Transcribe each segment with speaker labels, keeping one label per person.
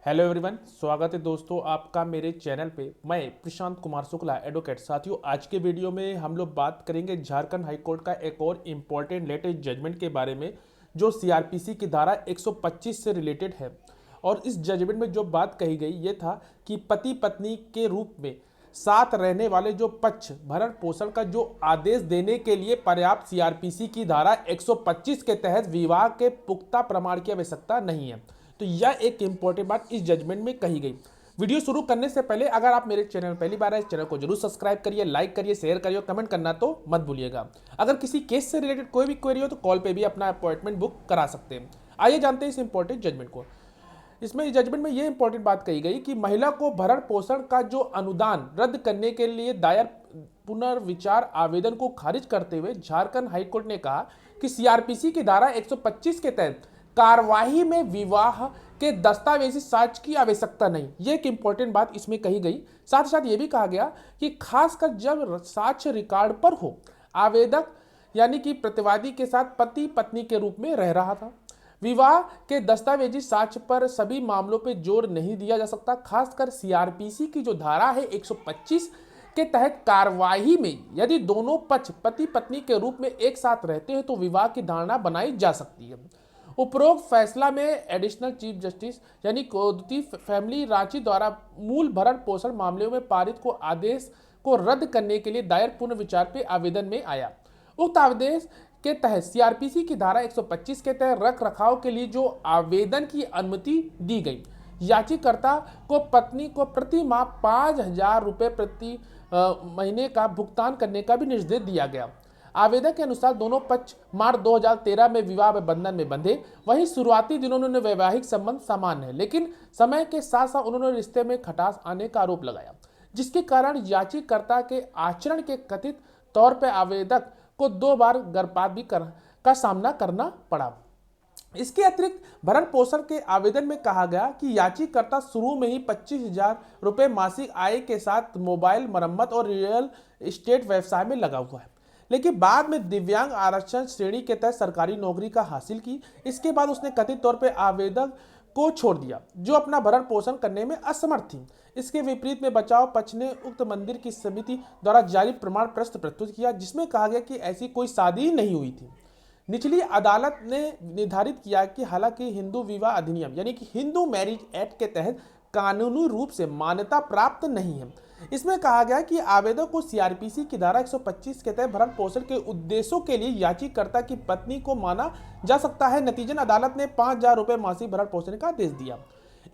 Speaker 1: Hello everyone, स्वागत है दोस्तों आपका मेरे चैनल पे। मैं प्रशांत कुमार शुक्ला एडवोकेट। साथियों, आज के वीडियो में हम लोग बात करेंगे झारखंड हाई कोर्ट का एक और इम्पॉर्टेंट लेटेस्ट जजमेंट के बारे में, जो सीआरपीसी की धारा 125 से रिलेटेड है। और इस जजमेंट में जो बात कही गई ये था कि पति पत्नी के रूप में साथ रहने वाले जो पक्ष भरण पोषण का जो आदेश देने के लिए पर्याप्त सीआरपीसी की धारा 125 के तहत विवाह के पुख्ता प्रमाण की आवश्यकता नहीं है। तो यह एक इंपॉर्टेंट बात इस जजमेंट में कही गई। वीडियो शुरू करने से पहले अगर आप मेरे चैनल पहली बार आए, इस चैनल को जरूर सब्सक्राइब करिए, लाइक करिए, शेयर करिए और कमेंट करना तो मत भूलिएगा। अगर किसी केस से रिलेटेड कोई भी क्वेरी हो तो कॉल पे भी अपना अपॉइंटमेंट बुक करा सकते हैं। आइए जानते हैं इस इंपॉर्टेंट जजमेंट को। इसमें जजमेंट में ये इंपॉर्टेंट बात कही गई कि महिला को भरण पोषण का जो अनुदान रद्द करने के लिए दायर पुनर्विचार आवेदन को खारिज करते हुए झारखंड हाईकोर्ट ने कहा कि सीआरपीसी की धारा 125 के तहत कार्यवाही में विवाह के दस्तावेजी साक्ष्य की आवश्यकता नहीं। ये एक इंपॉर्टेंट बात इसमें कही गई। साथ ही साथ ये भी कहा गया कि खासकर जब साक्ष्य रिकॉर्ड पर हो, आवेदक यानी कि प्रतिवादी के साथ पति पत्नी के रूप में रह रहा था, विवाह के दस्तावेजी साक्ष्य पर सभी मामलों पर जोर नहीं दिया जा सकता। खासकर सीआरपीसी की जो धारा है 125 के तहत कार्यवाही में यदि दोनों पक्ष पति पत्नी के रूप में एक साथ रहते हैं तो विवाह की धारणा बनाई जा सकती है। उपरोक्त फैसला में एडिशनल चीफ जस्टिस यानी कोदती फैमिली रांची द्वारा मूल भरण पोषण मामलों में पारित को आदेश को रद्द करने के लिए दायर पुनर्विचार पे आवेदन में आया। उक्त आदेश के तहत सीआरपीसी की धारा 125 के तहत रख रखाव के लिए जो आवेदन की अनुमति दी गई, याचिकाकर्ता को पत्नी को प्रति माह 5,000 रुपये प्रति महीने का भुगतान करने का भी निर्देश दिया गया। आवेदक के अनुसार दोनों पक्ष मार्च 2013 में विवाह बंधन में बंधे। वहीं शुरुआती दिनों में वैवाहिक संबंध सामान्य है, लेकिन समय के साथ साथ उन्होंने रिश्ते में खटास आने का आरोप लगाया, जिसके कारण याचिकाकर्ता के आचरण के कथित तौर पर आवेदक को 2 बार गर्भपात भी का सामना करना पड़ा। इसके अतिरिक्त भरण पोषण के आवेदन में कहा गया कि याचिकाकर्ता शुरू में ही 25,000 रुपये मासिक आय के साथ मोबाइल मरम्मत और रियल एस्टेट व्यवसाय में लगा हुआ है, लेकिन बाद में दिव्यांग आरक्षण श्रेणी के तहत सरकारी नौकरी का हासिल की। इसके बाद उसने कथित तौर पर आवेदक को छोड़ दिया, जो अपना भरण पोषण करने में असमर्थ थी। इसके विपरीत में बचाव पक्ष ने उक्त मंदिर की समिति द्वारा जारी प्रमाण पत्र प्रस्तुत किया, जिसमें कहा गया कि ऐसी कोई शादी नहीं हुई थी। निचली अदालत ने निर्धारित किया कि हालांकि हिंदू विवाह अधिनियम यानी कि हिंदू मैरिज एक्ट के तहत कानूनी रूप से मान्यता प्राप्त नहीं है। इसमें कहा गया कि आवेदक को सीआरपीसी की धारा 125 के तहत भरण पोषण के उद्देश्यों के लिए याचिकाकर्ता की पत्नी को माना जा सकता है। नतीजन अदालत ने 5,000 रुपये मासिक भरण पोषण का आदेश दिया।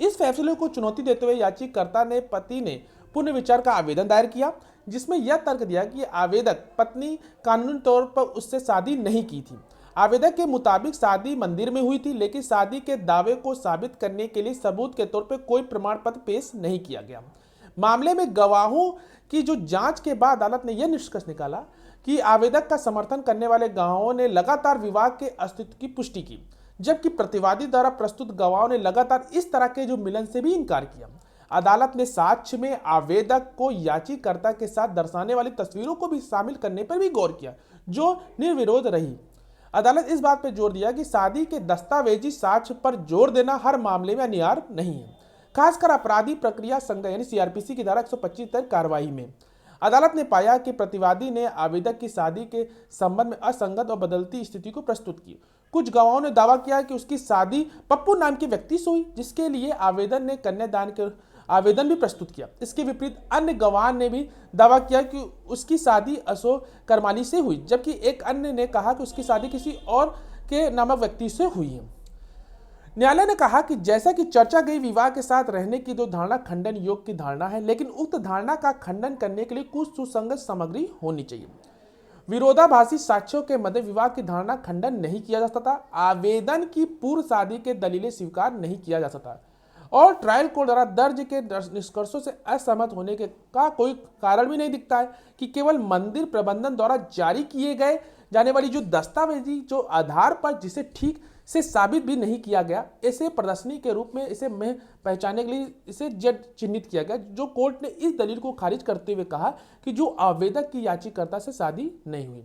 Speaker 1: इस फैसले को चुनौती देते हुए याचिकाकर्ता ने पति ने पुनर्विचार का आवेदन दायर किया, जिसमें यह तर्क दिया कि आवेदक पत्नी कानूनी तौर पर उससे शादी नहीं की थी। आवेदक के मुताबिक शादी मंदिर में हुई थी, लेकिन शादी के दावे को साबित करने के लिए सबूत के तौर पर कोई प्रमाण पत्र पेश नहीं किया गया। मामले में गवाहों की जो जांच के बाद अदालत ने यह निष्कर्ष निकाला कि आवेदक का समर्थन करने वाले गवाहों ने लगातार विवाह के अस्तित्व की पुष्टि की, जबकि प्रतिवादी द्वारा प्रस्तुत गवाहों ने लगातार इस तरह के जो मिलन से भी इनकार किया। अदालत ने साक्ष्य में आवेदक को याचिकाकर्ता के साथ दर्शाने वाली तस्वीरों को भी शामिल करने पर भी गौर किया, जो निर्विरोध रही। अदालत इस बात पर जोर दिया कि शादी के दस्तावेजी साक्ष्य पर जोर देना हर मामले में अनिवार्य नहीं है, खासकर अपराधी प्रक्रिया संज्ञा यानी सीआरपीसी की धारा 125 तक कार्रवाई में। अदालत ने पाया कि प्रतिवादी ने आवेदक की शादी के संबंध में असंगत और बदलती स्थिति को प्रस्तुत की। कुछ गवाहों ने दावा किया कि उसकी शादी पप्पू नाम के व्यक्ति से हुई, जिसके लिए आवेदन ने कन्यादान के आवेदन भी प्रस्तुत किया। इसके विपरीत अन्य गवाह ने भी दावा किया कि उसकी शादी अशोक करमाली से हुई, जबकि एक अन्य ने कहा कि उसकी शादी किसी और के नामक व्यक्ति से हुई है। न्यायालय ने कहा कि जैसा कि चर्चा गई, विवाह के साथ रहने की जो धारणा खंडन योग्य की धारणा है, लेकिन उक्त धारणा का खंडन करने के लिए कुछ सुसंगत सामग्री होनी चाहिए। विरोधाभासी साक्ष्यों के मध्य विवाह की धारणा खंडन नहीं किया जा सकता। आवेदन की पूर्व शादी के दलीलें स्वीकार नहीं किया जा सकता और ट्रायल कोर्ट द्वारा दर्ज के निष्कर्षों से असहमत होने का कोई कारण भी नहीं दिखता है कि केवल मंदिर प्रबंधन द्वारा जारी किए गए जाने वाली जो दस्तावेजी जो आधार पर जिसे ठीक से साबित भी नहीं किया गया, इसे प्रदर्शनी के रूप में इसे में पहचानने के लिए इसे जेड चिन्हित किया गया, जो कोर्ट ने इस दलील को खारिज करते हुए कहा कि जो आवेदक की याचिकाकर्ता से शादी नहीं हुई।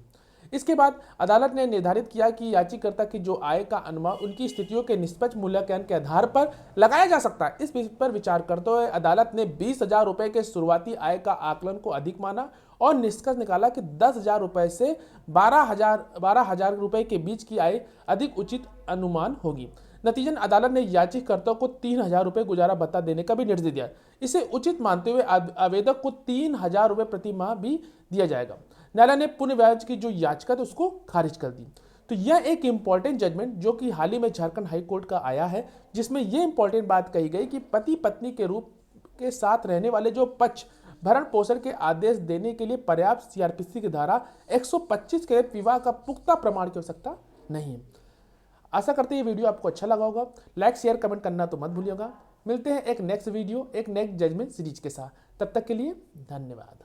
Speaker 1: इसके बाद अदालत ने निर्धारित किया कि याचिकाकर्ता की जो आय का अनुमान उनकी स्थितियों के निष्पक्ष मूल्यांकन के आधार पर लगाया जा सकता है। इस विषय पर विचार करते हुए अदालत ने 20,000 रुपए के शुरुआती आय का आकलन को अधिक माना और निष्कर्ष निकाला कि 10,000 रुपए से 12,000 रुपए के बीच की आय अधिक उचित अनुमान होगी। नतीजन अदालत ने याचिकाकर्ता को 3,000 रुपए गुजारा भत्ता देने का भी निर्देश दिया। इसे उचित मानते हुए आवेदक को 3,000 रुपए प्रति माह भी दिया जाएगा। न्यायालय ने पुनः ब्याज की जो याचिका थी उसको खारिज कर दी। तो यह एक इंपॉर्टेंट जजमेंट जो कि हाल ही में झारखंड हाई कोर्ट का आया है, जिसमें यह इंपॉर्टेंट बात कही गई कि पति पत्नी के रूप के साथ रहने वाले जो पक्ष भरण पोषण के आदेश देने के लिए पर्याप्त सीआरपीसी की धारा 125 के विवाह का पुख्ता प्रमाण की आवश्यकता नहीं है। आशा करते हैं ये वीडियो आपको अच्छा लगा होगा। लाइक शेयर कमेंट करना तो मत भूलिएगा। मिलते हैं एक नेक्स्ट वीडियो एक नेक्स्ट जजमेंट सीरीज के साथ। तब तक के लिए धन्यवाद।